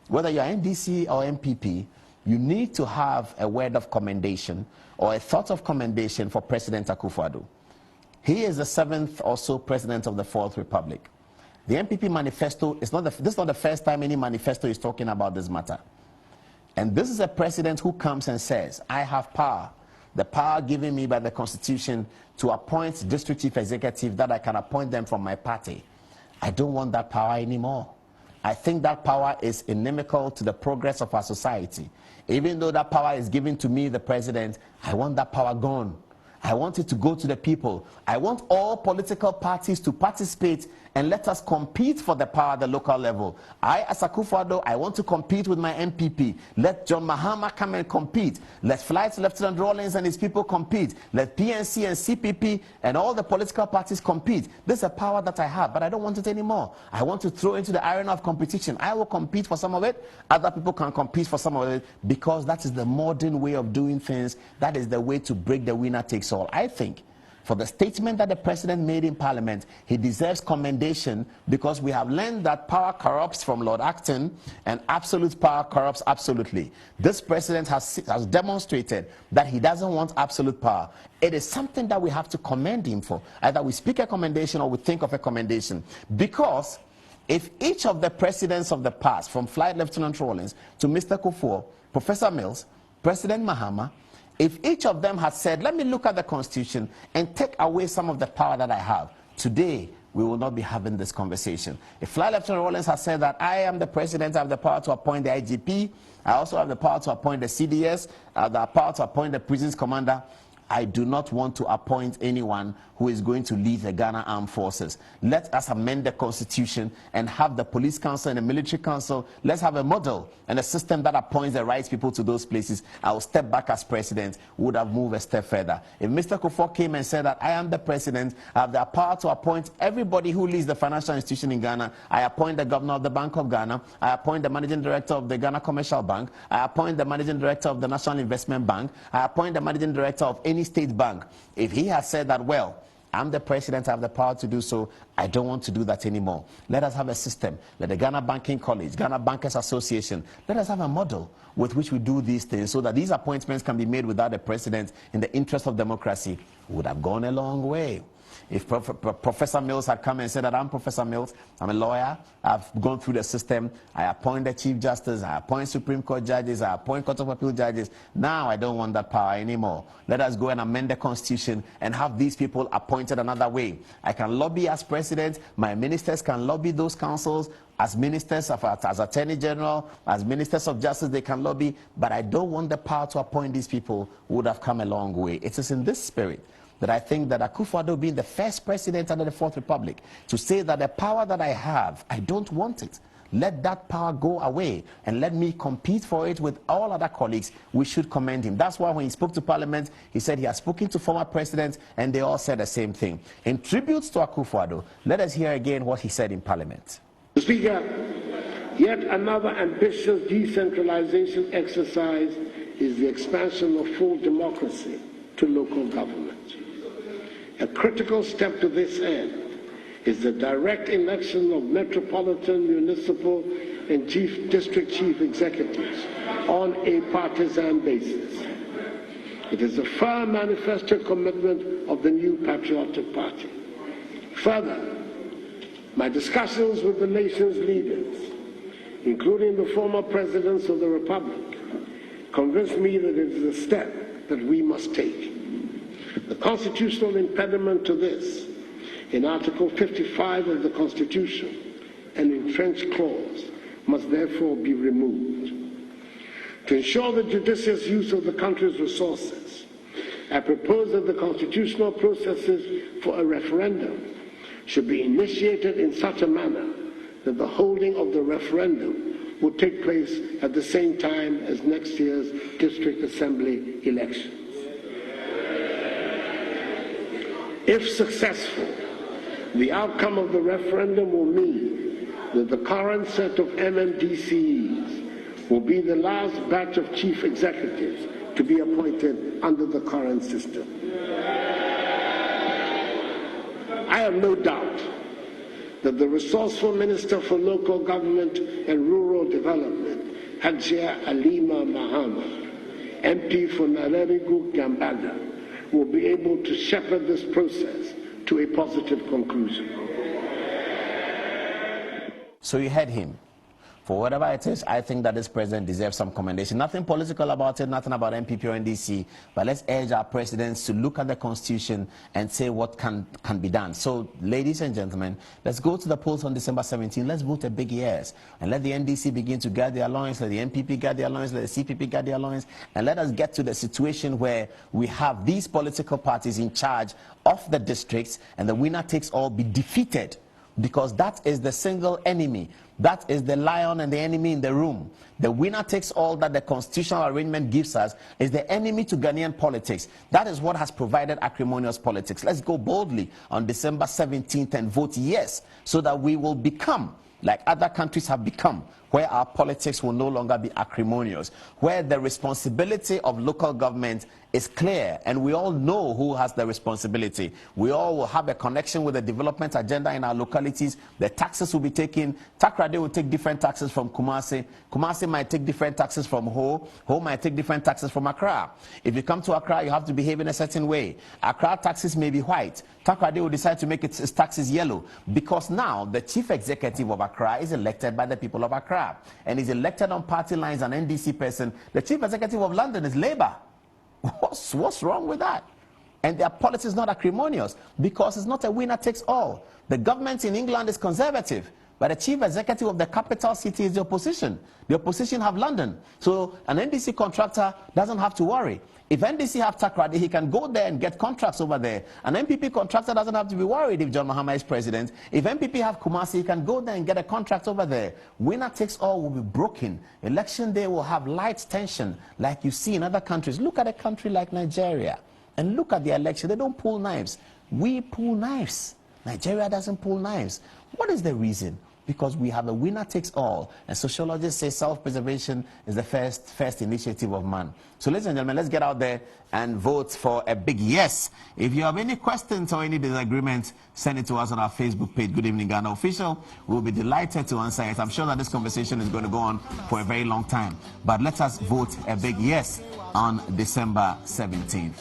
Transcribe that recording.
whether you're NDC or MPP, you need to have a word of commendation or a thought of commendation for President Akufo-Addo. He is the 7th or so president of the 4th Republic. The MPP manifesto, this is not the first time any manifesto is talking about this matter. And this is a president who comes and says, I have power, the power given me by the Constitution to appoint district chief executive that I can appoint them from my party. I don't want that power anymore. I think that power is inimical to the progress of our society. Even though that power is given to me, the president, I want that power gone. I want it to go to the people. I want all political parties to participate and let us compete for the power at the local level. I, as Akufo-Addo, I want to compete with my MPP. Let John Mahama come and compete. Let Flight Lieutenant Rawlings and his people compete. Let PNC and CPP and all the political parties compete. This is a power that I have, but I don't want it anymore. I want to throw into the arena of competition. I will compete for some of it. Other people can compete for some of it because that is the modern way of doing things. That is the way to break the winner takes all. I think for the statement that the president made in Parliament, he deserves commendation because we have learned that power corrupts from Lord Acton and absolute power corrupts absolutely. This president has demonstrated that he doesn't want absolute power. It is something that we have to commend him for. Either we speak a commendation or we think of a commendation. Because if each of the presidents of the past, from Flight Lieutenant Rawlings to Mr. Kufuor, Professor Mills, President Mahama, if each of them had said, let me look at the Constitution and take away some of the power that I have, today we will not be having this conversation. If Flight Lieutenant Rawlings has said that I am the president, I have the power to appoint the IGP, I also have the power to appoint the CDS, I have the power to appoint the prisons commander, I do not want to appoint anyone who is going to lead the Ghana Armed Forces. Let us amend the Constitution and have the police council and the military council. Let's have a model and a system that appoints the right people to those places. I will step back as president, would have moved a step further. If Mr. Kufuor came and said that I am the president, I have the power to appoint everybody who leads the financial institution in Ghana. I appoint the governor of the Bank of Ghana. I appoint the managing director of the Ghana Commercial Bank. I appoint the managing director of the National Investment Bank. I appoint the managing director of any state bank. If he has said that, well, I'm the president, I have the power to do so, I don't want to do that anymore. Let us have a system. Let the Ghana Banking College, Ghana Bankers Association, let us have a model with which we do these things so that these appointments can be made without the president in the interest of democracy. Would have gone a long way. If Professor Mills had come and said that I'm Professor Mills, I'm a lawyer, I've gone through the system, I appoint the Chief Justice, I appoint Supreme Court judges, I appoint Court of Appeal judges, now I don't want that power anymore. Let us go and amend the Constitution and have these people appointed another way. I can lobby as president, my ministers can lobby those councils, as ministers, as Attorney General, as ministers of justice, they can lobby, but I don't want the power to appoint these people who would have come a long way. It is in this spirit that I think that Akufo-Addo, being the first president under the 4th Republic, to say that the power that I have, I don't want it. Let that power go away and let me compete for it with all other colleagues. We should commend him. That's why when he spoke to Parliament, he said he has spoken to former presidents and they all said the same thing. In tribute to Akufo-Addo, let us hear again what he said in Parliament. Speaker, yet another ambitious decentralization exercise is the expansion of full democracy to local government. A critical step to this end is the direct election of metropolitan, municipal, and district chief executives on a partisan basis. It is a firm manifesto commitment of the new patriotic party. Further, my discussions with the nation's leaders, including the former presidents of the Republic, convinced me that it is a step that we must take. The constitutional impediment to this, in Article 55 of the Constitution, an entrenched clause, must therefore be removed. To ensure the judicious use of the country's resources, I propose that the constitutional processes for a referendum should be initiated in such a manner that the holding of the referendum will take place at the same time as next year's district assembly elections. If successful, the outcome of the referendum will mean that the current set of MMDCs will be the last batch of chief executives to be appointed under the current system. I have no doubt that the resourceful Minister for Local Government and Rural Development, Hajia Alima Mahama, MP for Narerigu Gambada, will be able to shepherd this process to a positive conclusion. So you heard him. For whatever it is, I think that this president deserves some commendation. Nothing political about it, nothing about MPP or NDC, but let's urge our presidents to look at the Constitution and say what can be done. So, ladies and gentlemen, let's go to the polls on December 17. Let's vote a big yes. And let the NDC begin to guard their alliance, let the MPP guard their alliance, let the CPP guard their alliance, and let us get to the situation where we have these political parties in charge of the districts, and the winner takes all be defeated. Because that is the single enemy. That is the lion and the enemy in the room. The winner takes all that the constitutional arrangement gives us is the enemy to Ghanaian politics. That is what has provided acrimonious politics. Let's go boldly on December 17th and vote yes, so that we will become like other countries have become, where our politics will no longer be acrimonious, where the responsibility of local government is clear, and we all know who has the responsibility. We all will have a connection with the development agenda in our localities. The taxes will be taken. Takrade will take different taxes from Kumasi. Kumasi might take different taxes from Ho. Ho might take different taxes from Accra. If you come to Accra, you have to behave in a certain way. Accra taxes may be white. Takrade will decide to make its taxes yellow, because now the chief executive of Accra is elected by the people of Accra, and is elected on party lines, an NDC person. The chief executive of London is Labour. What's wrong with that? And their policy is not acrimonious, because it's not a winner takes all. The government in England is conservative, but the chief executive of the capital city is the opposition. The opposition have London. So an NDC contractor doesn't have to worry. If NDC have Takrade, he can go there and get contracts over there. An MPP contractor doesn't have to be worried if John Mahama is president. If MPP have Kumasi, he can go there and get a contract over there. Winner takes all will be broken. Election day will have light tension like you see in other countries. Look at a country like Nigeria and look at the election. They don't pull knives. We pull knives. Nigeria doesn't pull knives. What is the reason? Because we have a winner takes all, and sociologists say self-preservation is the first initiative of man. So ladies and gentlemen, let's get out there and vote for a big yes. If you have any questions or any disagreements, send it to us on our Facebook page, Good Evening Ghana Official. We'll be delighted to answer it. I'm sure that this conversation is going to go on for a very long time, but let us vote a big yes on December 17th.